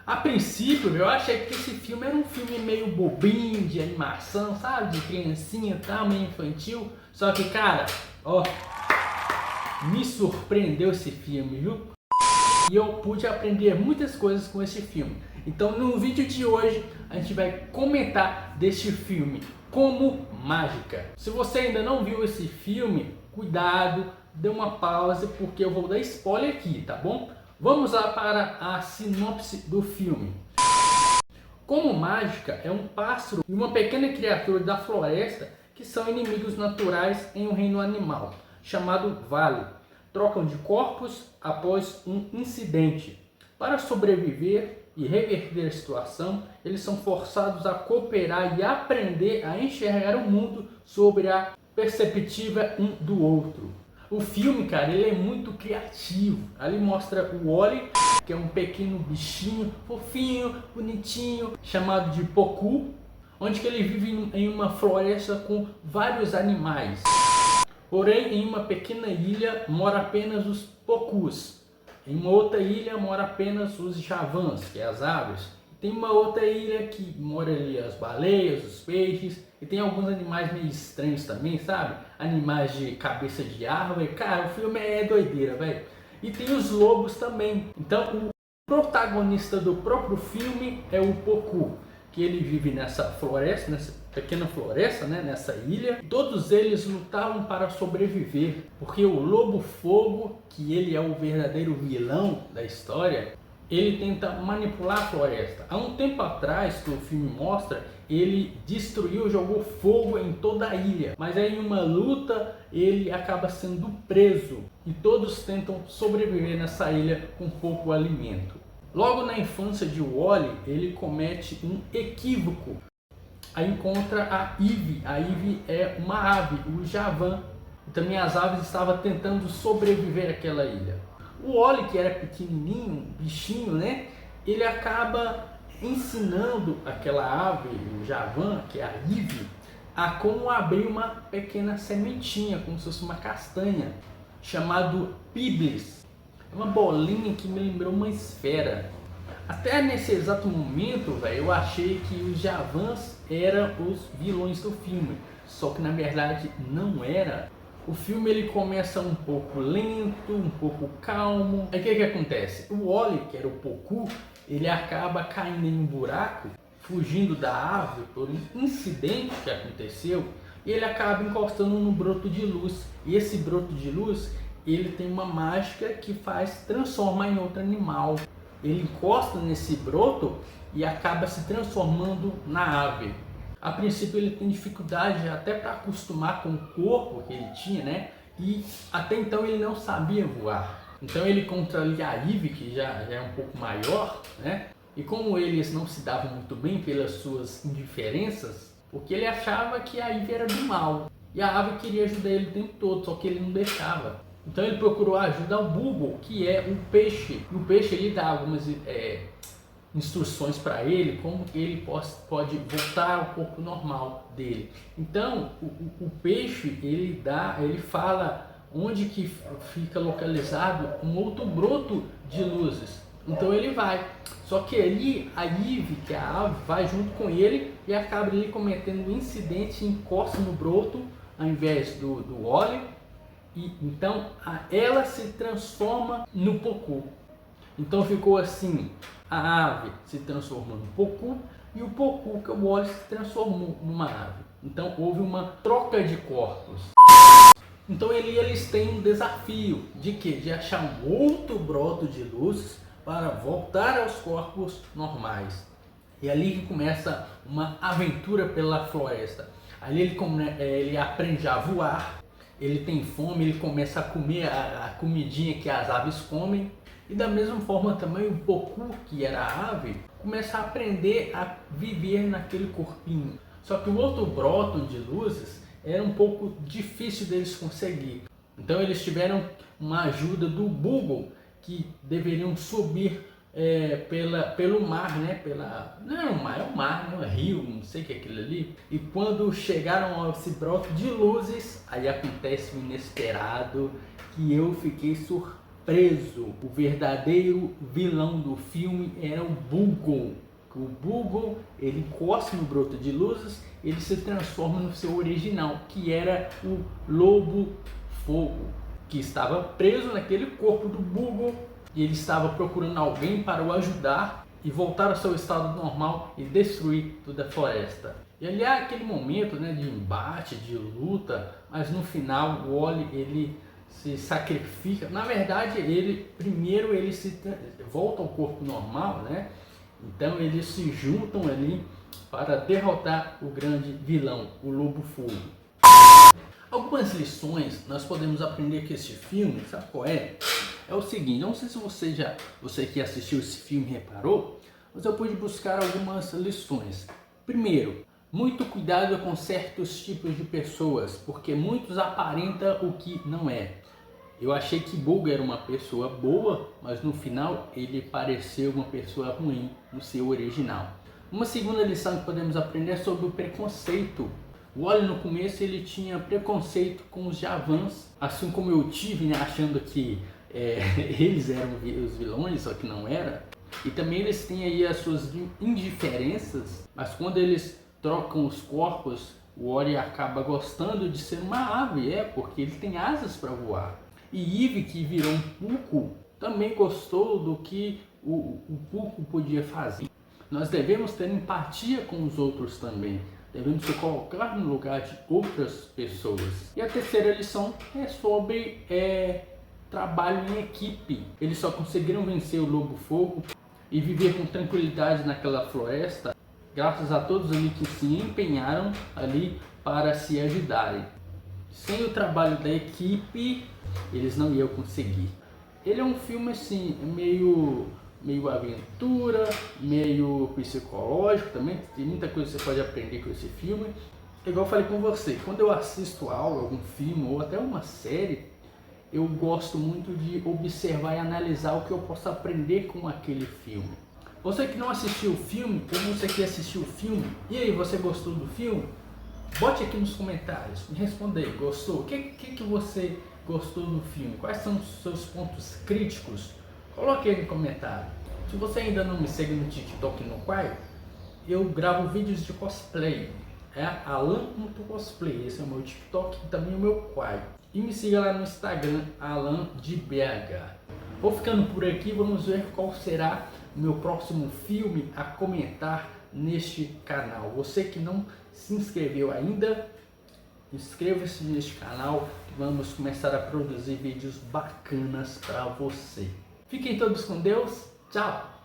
A princípio, eu achei que esse filme era um filme meio bobinho, de animação, sabe? De criancinha e tal, meio infantil. Só que, cara, ó, me surpreendeu esse filme, viu? E eu pude aprender muitas coisas com esse filme. Então, no vídeo de hoje, a gente vai comentar deste filme, Como Mágica. Se você ainda não viu esse filme, cuidado, dê uma pausa, porque eu vou dar spoiler aqui, tá bom? Vamos lá para a sinopse do filme. Como Mágica é um pássaro e uma pequena criatura da floresta que são inimigos naturais em um reino animal, chamado Vale. Trocam de corpos após um incidente. Para sobreviver e reverter a situação, eles são forçados a cooperar e aprender a enxergar o mundo sobre a perspectiva um do outro. O filme, cara, ele é muito criativo. Ali mostra o Wally, que é um pequeno bichinho fofinho, bonitinho, chamado de Poku, onde que ele vive em uma floresta com vários animais. Porém, em uma pequena ilha mora apenas os Pokus. Em uma outra ilha mora apenas os Javans, que é as aves. Tem uma outra ilha que mora ali as baleias, os peixes. E tem alguns animais meio estranhos também, sabe? Animais de cabeça de árvore. Cara, o filme é doideira, velho. E tem os lobos também. Então, o protagonista do próprio filme é o Poku, que ele vive nessa floresta, nessa pequena floresta, né, nessa ilha. Todos eles lutavam para sobreviver, porque o Lobo Fogo, que ele é o verdadeiro vilão da história, ele tenta manipular a floresta. Há um tempo atrás, que o filme mostra, ele destruiu, jogou fogo em toda a ilha. Mas aí em uma luta, ele acaba sendo preso. E todos tentam sobreviver nessa ilha com pouco alimento. Logo na infância de Wally, ele comete um equívoco. Aí encontra a Ivy. A Ivy é uma ave, o Javan. E também as aves estavam tentando sobreviver àquela ilha. O Wally, que era pequenininho, bichinho, né? Ele acaba ensinando aquela ave, o Javan, que é a Ivy, a como abrir uma pequena sementinha, como se fosse uma castanha, chamado Piblis. É uma bolinha que me lembrou uma esfera. Até nesse exato momento, velho, eu achei que os Javans eram os vilões do filme. Só que na verdade não era. O filme ele começa um pouco lento, um pouco calmo. Aí o que acontece? O Wally, que era o Poku, ele acaba caindo em um buraco, fugindo da árvore por um incidente que aconteceu. E ele acaba encostando num broto de luz. E esse broto de luz, ele tem uma mágica que faz transformar em outro animal. Ele encosta nesse broto e acaba se transformando na ave. A princípio ele tem dificuldade até para acostumar com o corpo que ele tinha, né? E até então ele não sabia voar. Então ele encontra ali a Ivy, que já é um pouco maior, né? E como eles não se davam muito bem pelas suas indiferenças, porque ele achava que a Ivy era do mal. E a ave queria ajudar ele o tempo todo, só que ele não deixava. Então ele procurou ajuda ao Bugle, que é um peixe. E o peixe ele dá algumas instruções para ele, como que ele pode voltar ao corpo normal dele. Então o peixe ele fala onde que fica localizado um outro broto de luzes. Então ele vai. Só que ali a Ivy, que é a ave, vai junto com ele e acaba ali cometendo um incidente e encosta no broto ao invés do Wally. E então ela se transforma no Poku. Então ficou assim, a ave se transformou no Poku e o Poku, que é o Wally, se transformou numa ave. Então houve uma troca de corpos. Então eles têm um desafio de quê? De achar um outro broto de luz para voltar aos corpos normais. E ali que começa uma aventura pela floresta. Ali ele aprende a voar. Ele tem fome, ele começa a comer a comidinha que as aves comem. E da mesma forma também o Poku, que era a ave, começa a aprender a viver naquele corpinho. Só que o outro broto de luzes era um pouco difícil deles conseguir. Então eles tiveram uma ajuda do Bugle, que deveriam subir pelo mar, né? Não é o mar, né? É um rio, não sei o que é aquilo ali. E quando chegaram a esse broto de luzes, aí acontece o inesperado, que eu fiquei surpreso preso. O verdadeiro vilão do filme era o Bugle. O Bugle, ele encosta no broto de luzes, ele se transforma no seu original, que era o Lobo Fogo, que estava preso naquele corpo do Bugle e ele estava procurando alguém para o ajudar e voltar ao seu estado normal e destruir toda a floresta. E ali há aquele momento, né, de embate, de luta, mas no final o Wally ele se sacrifica. Na verdade, ele se volta ao corpo normal, né? Então eles se juntam ali para derrotar o grande vilão, o Lobo Fogo. Algumas lições nós podemos aprender com esse filme, sabe qual é? É o seguinte, não sei se você que assistiu esse filme reparou, mas eu pude buscar algumas lições. Primeiro, muito cuidado com certos tipos de pessoas, porque muitos aparentam o que não é. Eu achei que Bugle era uma pessoa boa, mas no final ele pareceu uma pessoa ruim no seu original. Uma segunda lição que podemos aprender é sobre o preconceito. O Wally no começo ele tinha preconceito com os Javans, assim como eu tive, né, achando que eles eram os vilões, só que não era. E também eles têm aí as suas indiferenças, mas quando eles trocam os corpos, o Wally acaba gostando de ser uma ave, porque ele tem asas para voar. E Eve, que virou um Puco, também gostou do que o Puco podia fazer. Nós devemos ter empatia com os outros também. Devemos se colocar no lugar de outras pessoas. E a terceira lição é sobre trabalho em equipe. Eles só conseguiram vencer o Lobo Fogo e viver com tranquilidade naquela floresta, graças a todos ali que se empenharam ali para se ajudarem. Sem o trabalho da equipe, eles não iam conseguir. Ele é um filme assim, meio aventura, meio psicológico também. Tem muita coisa que você pode aprender com esse filme. Igual eu falei com você, quando eu assisto algo, algum filme ou até uma série, eu gosto muito de observar e analisar o que eu posso aprender com aquele filme. Você que não assistiu o filme, ou você que assistiu o filme, e aí, você gostou do filme? Bote aqui nos comentários, me responda aí, gostou? O que você gostou do filme? Quais são os seus pontos críticos? Coloque aí no comentário. Se você ainda não me segue no TikTok e no Quai, eu gravo vídeos de cosplay. Alan.cosplay, esse é o meu TikTok e também o meu Quai. E me siga lá no Instagram, Alan de BH. Vou ficando por aqui, vamos ver qual será o meu próximo filme a comentar neste canal. Você que não se inscreveu ainda, inscreva-se neste canal, vamos começar a produzir vídeos bacanas para você. Fiquem todos com Deus, tchau!